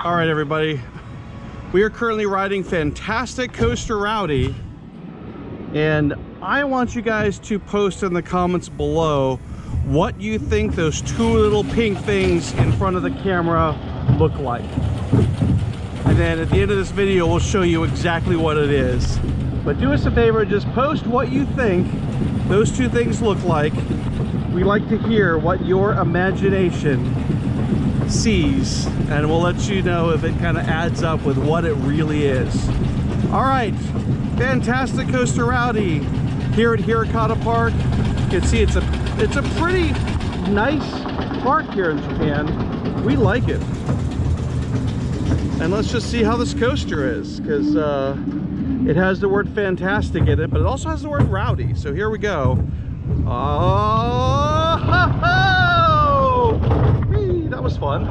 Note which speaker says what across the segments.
Speaker 1: All right, everybody. We are currently riding Fantastic Coaster Rowdy, and I want you guys to post in the comments below what you think those two little pink things in front of the camera look like. And then at the end of this video, we'll show you exactly what it is. But do us a favor, just post what you think those two things look like. We like to hear what your imagination sees, and we'll let you know if it kind of adds up with what it really is. All right, Fantastic Coaster Rowdy here at Hirakata Park. You can see it's a pretty nice park here in Japan. We like it. And let's just see how this coaster is, because it has the word fantastic in it, but it also has the word rowdy. So here we go. Oh, that was fun.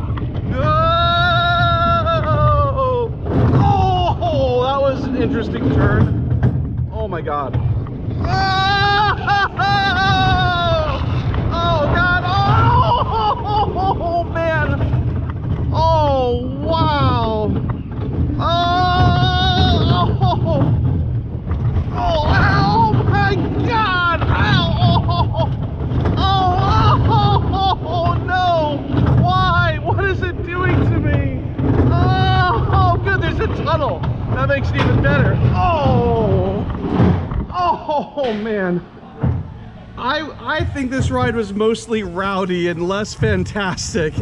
Speaker 1: Oh, that was an interesting turn. Oh my god. Oh god. Oh man. Oh wow. Oh my god. Oh no. Why? What is it doing to me? Oh good, there's a tunnel. That makes it even better. Oh man. I think this ride was mostly rowdy and less fantastic.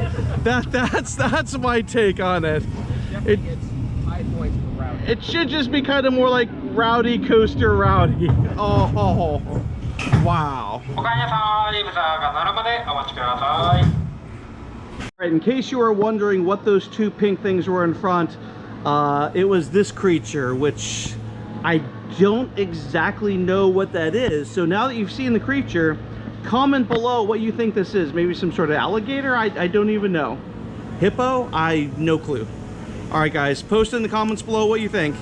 Speaker 1: That's my take on it. It should just be kind of more like Rowdy Coaster Rowdy. Oh wow. Alright, in case you were wondering what those two pink things were in front, it was this creature, which I don't exactly know what that is. So now that you've seen the creature, comment below what you think this is. Maybe some sort of alligator? I don't even know. Hippo? No clue. Alright guys, post in the comments below what you think.